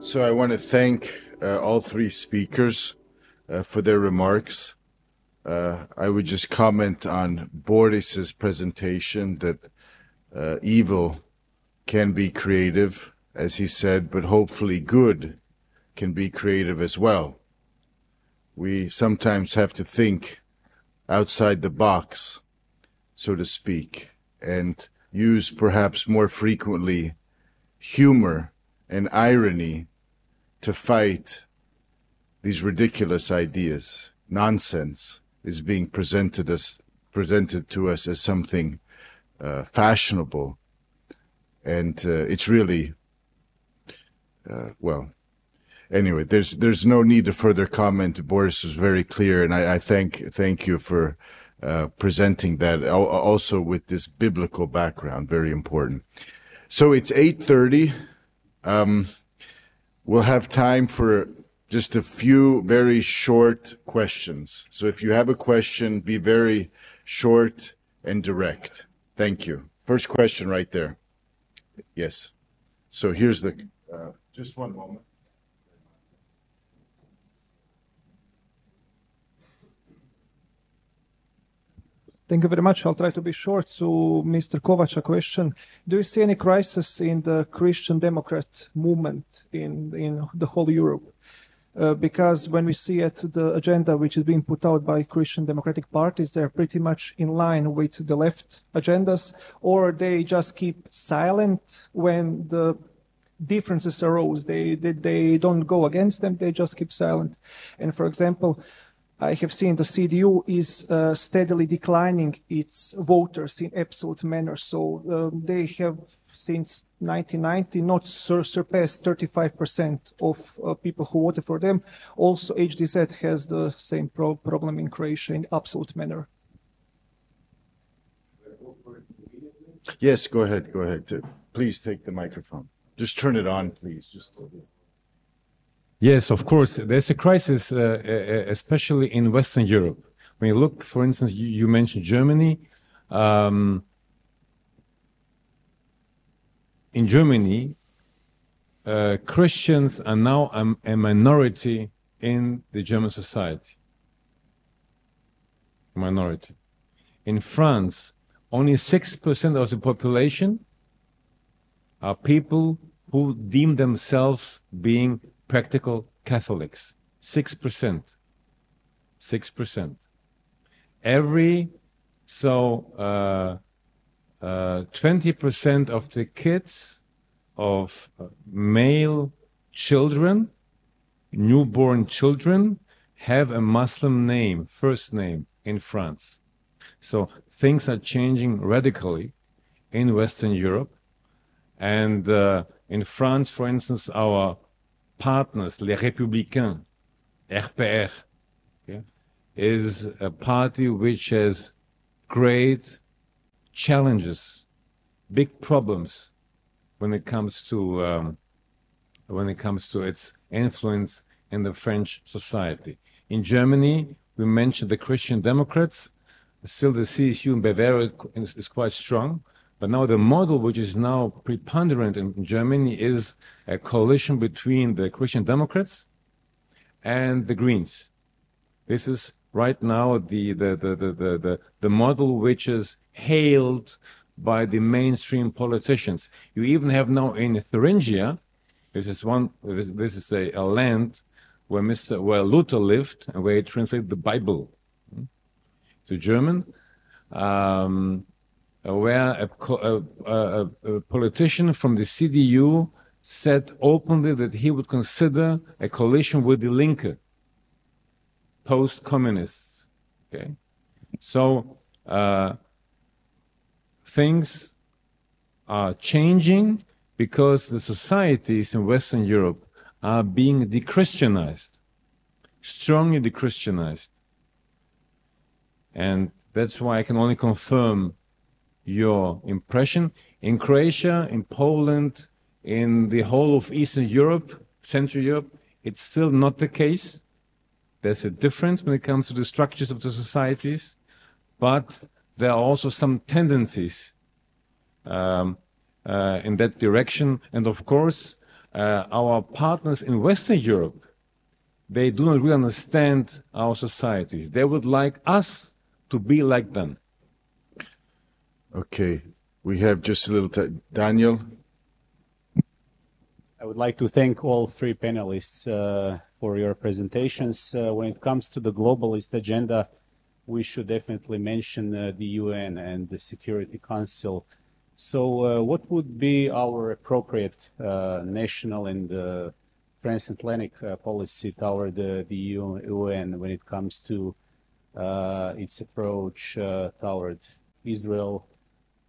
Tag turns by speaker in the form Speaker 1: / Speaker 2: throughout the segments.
Speaker 1: So I want to thank all three speakers for their remarks. I would just comment on Boris's presentation that evil can be creative, as he said, but hopefully good can be creative as well. We sometimes have to think outside the box, so to speak, and use perhaps more frequently humor and irony to fight these ridiculous ideas. Nonsense is being presented to us as something fashionable, and it's really well. Anyway, there's no need to further comment. Boris was very clear, and I thank you for presenting that also with this biblical background. Very important. So it's 8:30. We'll have time for just a few very short questions. So if you have a question, be very short and direct. Thank you. First question right there. Yes. So here's the, just one moment.
Speaker 2: Thank you very much. I'll try to be short. So, Mr. Kovac, a question. Do you see any crisis in the Christian Democrat movement in the whole Europe? Because when we see at the agenda which is being put out by Christian Democratic parties, they're pretty much in line with the left agendas, or they just keep silent when the differences arose. They don't go against them, they just keep silent. And for example, I have seen the CDU is steadily declining its voters in absolute manner. So they have since 1990 not surpassed 35% of people who voted for them. Also, HDZ has the same problem in Croatia in absolute manner.
Speaker 1: Yes, go ahead. Go ahead. Please take the microphone. Just turn it on, please. Just.
Speaker 3: Yes, of course. There's a crisis, especially in Western Europe. When you look, for instance, you mentioned Germany. In Germany, Christians are now a minority in the German society. Minority. In France, only 6% of the population are people who deem themselves being practical Catholics. 6%. 6%. 20% of the kids of male children, newborn children, have a Muslim name, first name, in France. So things are changing radically in Western Europe. And in France, for instance, our partners, les Républicains, RPR, okay, is a party which has great challenges, big problems when it comes to its influence in the French society. In Germany, we mentioned the Christian Democrats. Still, the CSU in Bavaria is quite strong. But now the model which is now preponderant in Germany is a coalition between the Christian Democrats and the Greens. This is right now the model which is hailed by the mainstream politicians. You even have now in Thuringia, this is a land where Luther lived and where he translated the Bible to German. Where a politician from the CDU said openly that he would consider a coalition with the Linke, post-communists. Okay, so things are changing because the societies in Western Europe are being de-Christianized, strongly de-Christianized, and that's why I can only confirm your impression. In Croatia, in Poland, in the whole of Eastern Europe, Central Europe, it's still not the case. There's a difference when it comes to the structures of the societies, but there are also some tendencies in that direction. And of course, our partners in Western Europe, they do not really understand our societies. They would like us to be like them.
Speaker 1: Okay, we have just a little time. Daniel?
Speaker 4: I would like to thank all three panelists for your presentations. When it comes to the globalist agenda, we should definitely mention the UN and the Security Council. So what would be our appropriate national and transatlantic policy toward the UN when it comes to its approach toward Israel?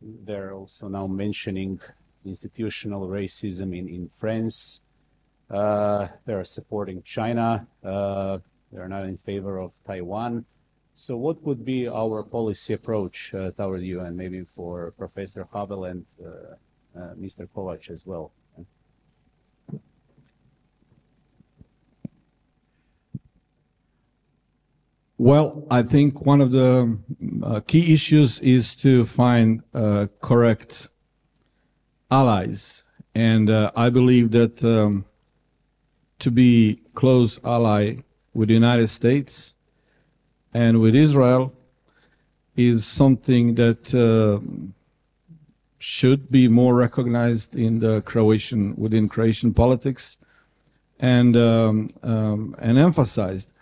Speaker 4: They're also now mentioning institutional racism in France. They're supporting China. They're not in favor of Taiwan. So what would be our policy approach toward the UN, maybe for Professor Havel and Mr. Kovac as well?
Speaker 5: Well, I think one of the key issues is to find correct allies. And I believe that to be close ally with the United States and with Israel is something that should be more recognized in the within Croatian politics and emphasized.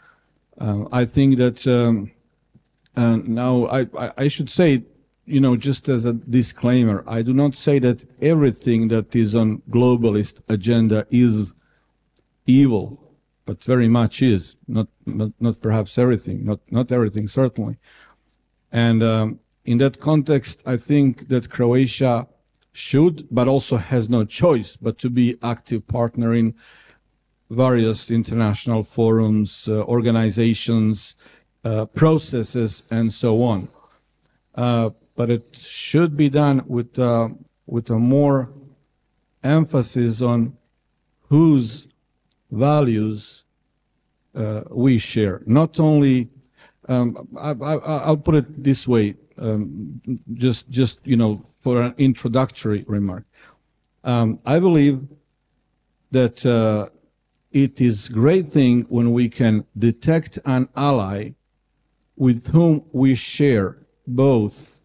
Speaker 5: I think that now I should say, you know, just as a disclaimer, I do not say that everything that is on globalist agenda is evil, but very much is. Not perhaps everything, not everything certainly. And in that context, I think that Croatia should, but also has no choice, but to be active partner in various international forums, organizations, processes, and so on. But it should be done with a more emphasis on whose values we share. Not only, I'll put it this way, just you know, for an introductory remark. I believe that it is a great thing when we can detect an ally with whom we share both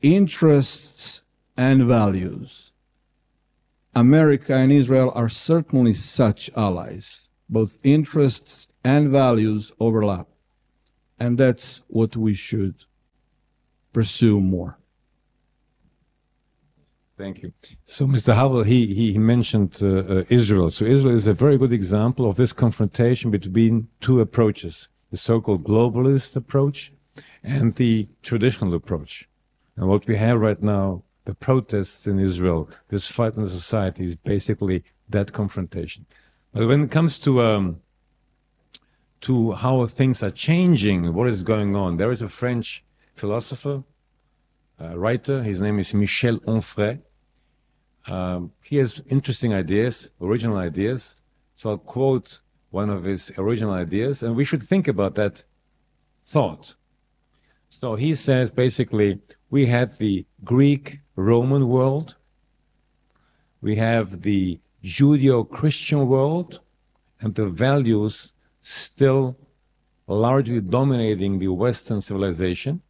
Speaker 5: interests and values. America and Israel are certainly such allies. Both interests and values overlap. And that's what we should pursue more.
Speaker 3: Thank you. So Mr. Havel, he mentioned Israel. So Israel is a very good example of this confrontation between two approaches, the so-called globalist approach and the traditional approach. And what we have right now, the protests in Israel, this fight in the society is basically that confrontation. But when it comes to how things are changing, what is going on, there is a French philosopher, writer, his name is Michel Onfray. He has interesting ideas, original ideas. So I'll quote one of his original ideas, and we should think about that thought. So he says, basically, we had the Greek-Roman world, we have the Judeo-Christian world, and the values still largely dominating the Western civilization.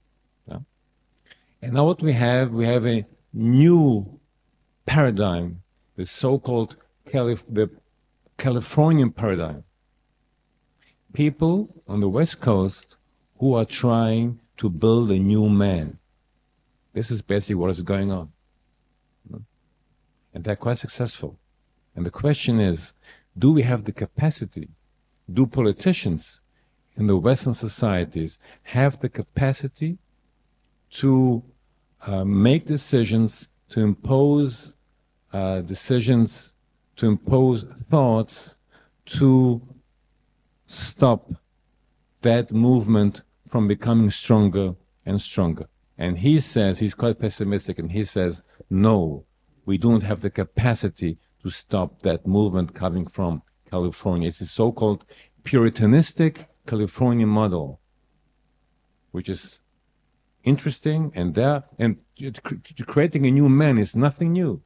Speaker 3: Yeah? And now what we have a new paradigm, the so-called the Californian paradigm. People on the West Coast who are trying to build a new man. This is basically what is going on. And they're quite successful. And the question is, do we have the capacity, do politicians in the Western societies have the capacity to make decisions, to impose decisions, to impose thoughts, to stop that movement from becoming stronger and stronger. And he says, he's quite pessimistic, and he says, no, we don't have the capacity to stop that movement coming from California. It's a so-called Puritanistic Californian model, which is interesting, and creating a new man is nothing new.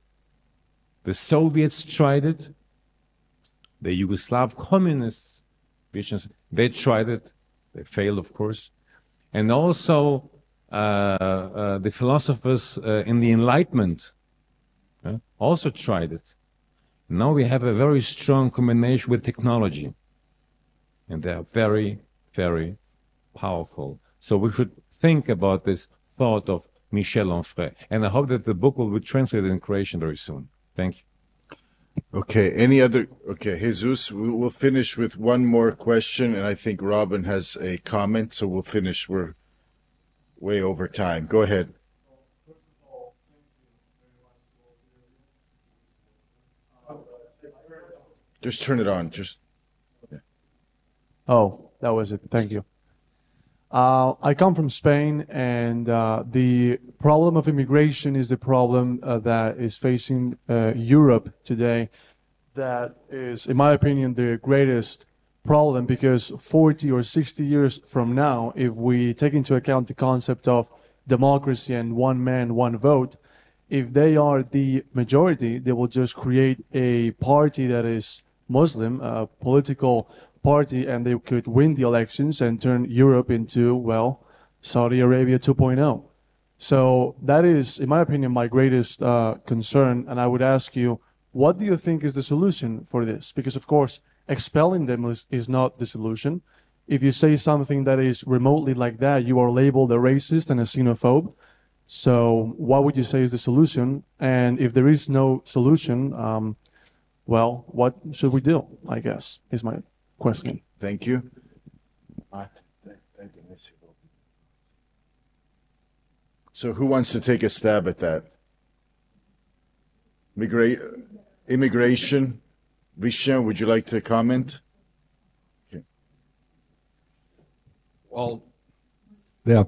Speaker 3: The Soviets tried it. The Yugoslav communists, they tried it. They failed, of course. And also the philosophers in the Enlightenment also tried it. Now we have a very strong combination with technology. And they are very, very powerful. So we should think about this thought of Michel Onfray. And I hope that the book will be translated in Croatian very soon. Thank you.
Speaker 1: Okay, any other? Okay, Jesus, we'll finish with one more question, and I think Robin has a comment, so we'll finish. We're way over time. Go ahead. Just turn it on. Yeah.
Speaker 6: Oh, that was it. Thank you. I come from Spain, and the problem of immigration is the problem that is facing Europe today. That is, in my opinion, the greatest problem, because 40 or 60 years from now, if we take into account the concept of democracy and one man, one vote, if they are the majority, they will just create a party that is Muslim, a political party, and they could win the elections and turn Europe into, well, Saudi Arabia 2.0. So that is, in my opinion, my greatest concern. And I would ask you, what do you think is the solution for this? Because, of course, expelling them is not the solution. If you say something that is remotely like that, you are labeled a racist and a xenophobe. So what would you say is the solution? And if there is no solution, well, what should we do, I guess, is my question.
Speaker 1: Thank you. So who wants to take a stab at that? Immigration. Visha, would you like to comment? Okay.
Speaker 5: Well, they are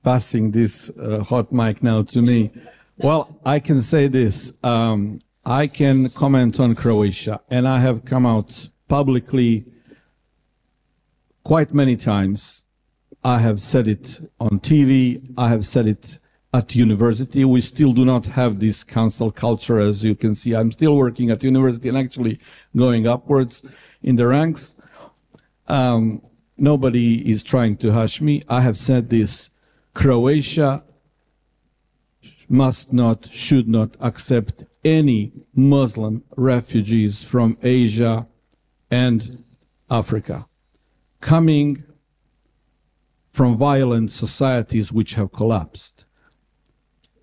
Speaker 5: passing this hot mic now to me. Well, I can say this. I can comment on Croatia, and I have come out publicly quite many times. I have said it on TV. I have said it at university. We still do not have this cancel culture, as you can see. I'm still working at university and actually going upwards in the ranks. Nobody is trying to hush me. I have said this. Croatia must not, should not accept any Muslim refugees from Asia and Africa coming from violent societies which have collapsed.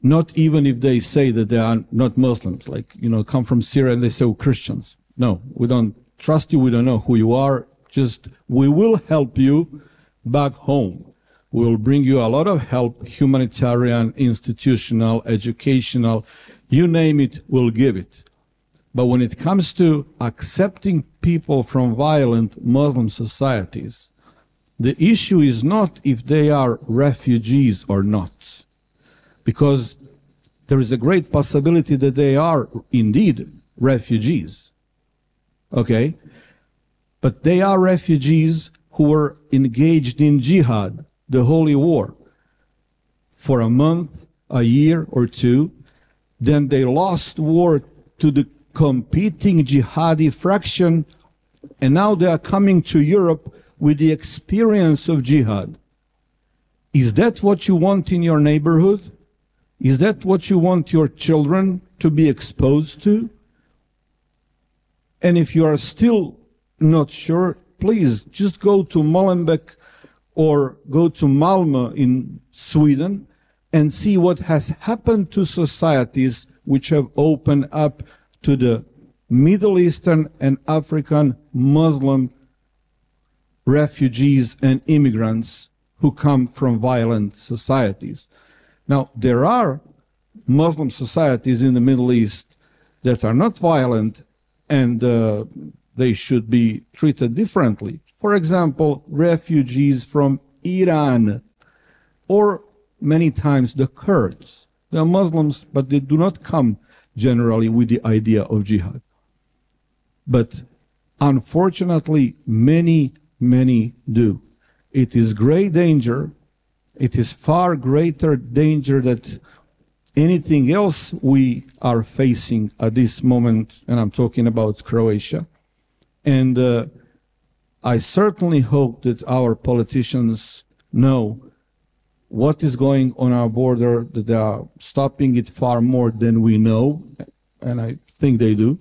Speaker 5: Not even if they say that they are not Muslims, like, you know, come from Syria and they say, oh, Christians. No, we don't trust you. We don't know who you are. Just, we will help you back home. We will bring you a lot of help, humanitarian, institutional, educational, you name it, we'll give it. But when it comes to accepting people from violent Muslim societies, the issue is not if they are refugees or not, because there is a great possibility that they are indeed refugees. Okay? But they are refugees who were engaged in jihad, the holy war, for a month, a year or two. Then they lost war to the competing jihadi fraction, and now they are coming to Europe with the experience of jihad. Is that what you want in your neighborhood? Is that what you want your children to be exposed to? And if you are still not sure, please just go to Molenbeek or go to Malmö in Sweden and see what has happened to societies which have opened up to the Middle Eastern and African Muslim refugees and immigrants who come from violent societies. Now, there are Muslim societies in the Middle East that are not violent, and they should be treated differently. For example, refugees from Iran, or many times the Kurds. They are Muslims, but they do not come generally with the idea of jihad. But unfortunately, many do. It is great danger. It is far greater danger that anything else we are facing at this moment, and I'm talking about Croatia. And I certainly hope that our politicians know what is going on our border, that they are stopping it far more than we know, and I think they do.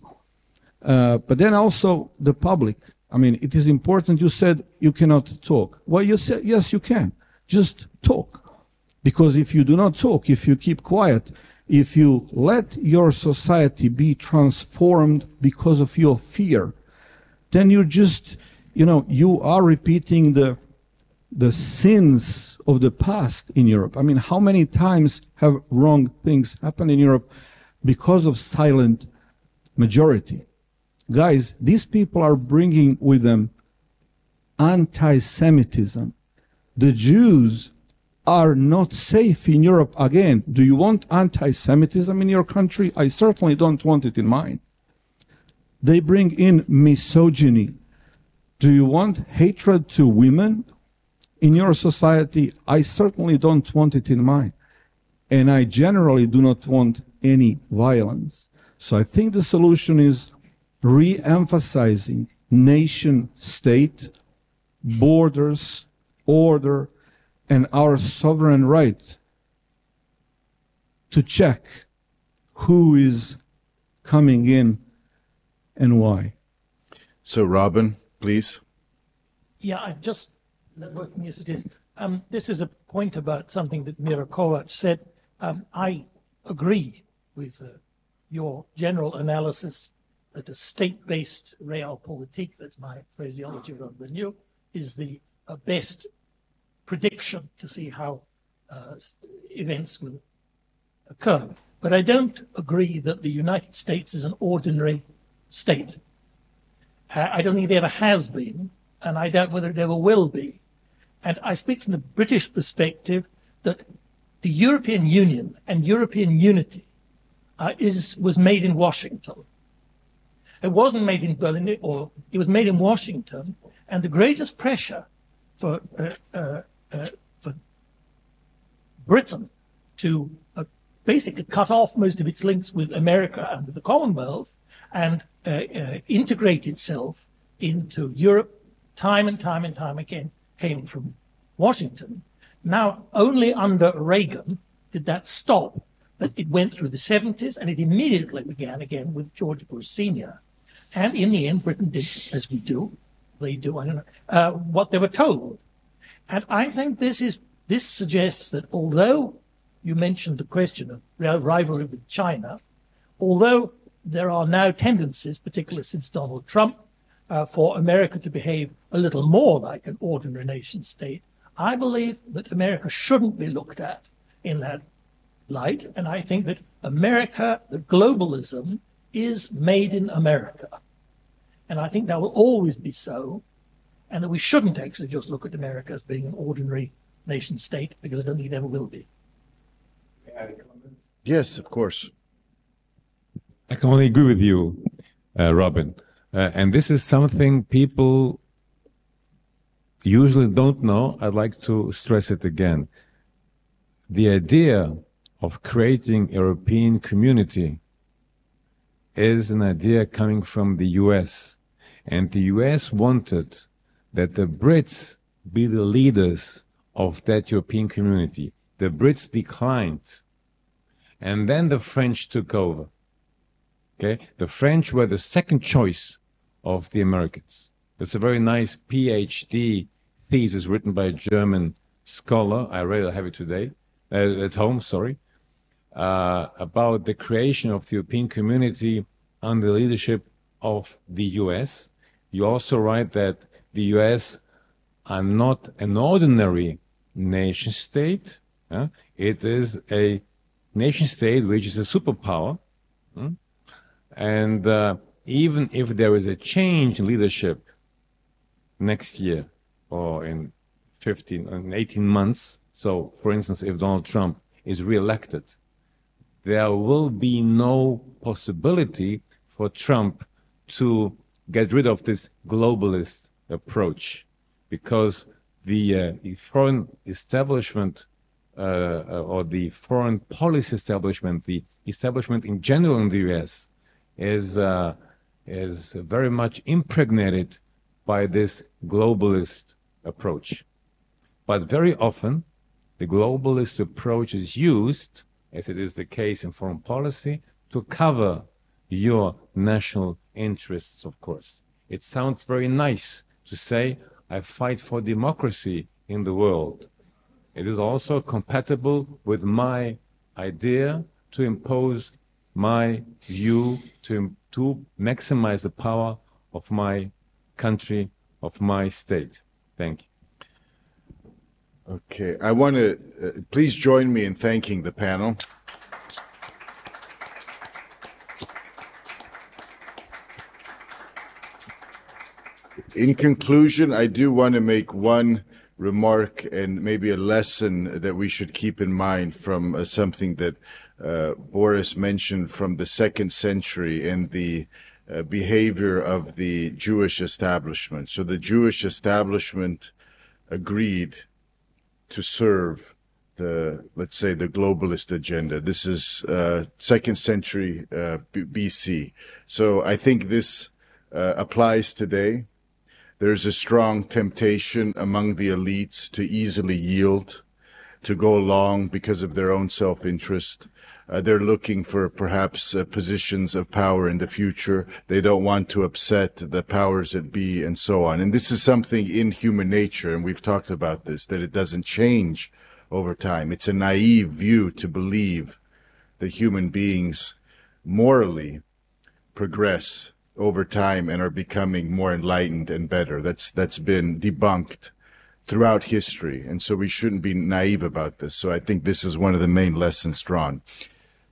Speaker 5: But then also the public. I mean, it is important. You said you cannot talk. Well, you said, yes, you can. Just talk. Because if you do not talk, if you keep quiet, if you let your society be transformed because of your fear, then you're just, you are repeating the sins of the past in Europe. I mean, how many times have wrong things happened in Europe because of silent majority? Guys, these people are bringing with them anti-Semitism. The Jews are not safe in Europe again. Do you want anti-Semitism in your country? I certainly don't want it in mine. They bring in misogyny. Do you want hatred to women in your society? I certainly don't want it in mine. And I generally do not want any violence. So I think the solution is re-emphasizing nation state, borders, order, and our sovereign right to check who is coming in and why.
Speaker 1: So, Robin, please.
Speaker 7: Yeah, I'm just working as it is. This is a point about something that Mira Kovac said. I agree with your general analysis that a state-based realpolitik, that's my phraseology around Renew, is the best prediction to see how events will occur. But I don't agree that the United States is an ordinary state. I don't think it ever has been, and I doubt whether it ever will be. And I speak from the British perspective that the European Union and European unity was made in Washington. It wasn't made in Berlin, or it was made in Washington, and the greatest pressure for Britain to basically cut off most of its links with America and with the Commonwealth and integrate itself into Europe time and time and time again came from Washington. Now, only under Reagan did that stop, but it went through the 70s and it immediately began again with George Bush Sr. And in the end, Britain did, as we do, they do, I don't know, what they were told. And I think this suggests that although you mentioned the question of rivalry with China, although there are now tendencies, particularly since Donald Trump, for America to behave a little more like an ordinary nation state, I believe that America shouldn't be looked at in that light. And I think that America, the globalism, is made in America. And I think that will always be so. And that we shouldn't actually just look at America as being an ordinary nation state, because I don't think it ever will be.
Speaker 1: Yes, of course.
Speaker 3: I can only agree with you, Robin. And this is something people usually don't know. I'd like to stress it again. The idea of creating a European community is an idea coming from the US. And the US wanted that the Brits be the leaders of that European community. The Brits declined. And then the French took over. Okay? The French were the second choice of the Americans. It's a very nice PhD thesis written by a German scholar. I read it, I have it today, at home, sorry, about the creation of the European community under the leadership of the US. You also write that the US are not an ordinary nation state. It is a nation state which is a superpower. And even if there is a change in leadership next year or in 15 and 18 months, so for instance, if Donald Trump is reelected, there will be no possibility for Trump to get rid of this globalist approach, because the foreign establishment or the foreign policy establishment, the establishment in general in the US, is very much impregnated by this globalist approach. But very often, the globalist approach is used, as it is the case in foreign policy, to cover your national interests, of course. It sounds very nice to say, I fight for democracy in the world. It is also compatible with my idea to impose my view, to maximize the power of my country, of my state. Thank you.
Speaker 1: Okay, I want to please join me in thanking the panel. In conclusion, I do want to make one remark and maybe a lesson that we should keep in mind from something that Boris mentioned from the 2nd century and the behavior of the Jewish establishment. So the Jewish establishment agreed to serve the, let's say, the globalist agenda. This is 2nd century BC. So I think this applies today. There's a strong temptation among the elites to easily yield, to go along because of their own self-interest. They're looking for perhaps positions of power in the future. They don't want to upset the powers that be and so on. And this is something in human nature, and we've talked about this, that it doesn't change over time. It's a naive view to believe that human beings morally progress over time and are becoming more enlightened and better. That's been debunked throughout history, and so we shouldn't be naive about this. So I think this is one of the main lessons drawn.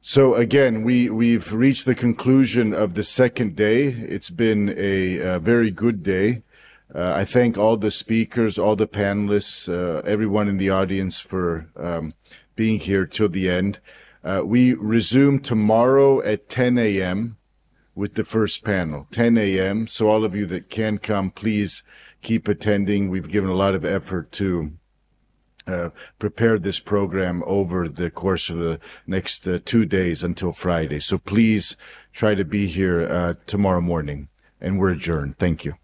Speaker 1: So again, we've reached the conclusion of the 2nd day. It's been a very good day. I thank all the speakers, all the panelists, everyone in the audience for being here till the end. We resume tomorrow at 10 a.m. with the first panel, 10 a.m. So all of you that can come, please keep attending. We've given a lot of effort to prepare this program over the course of the next 2 days until Friday. So please try to be here tomorrow morning, and we're adjourned. Thank you.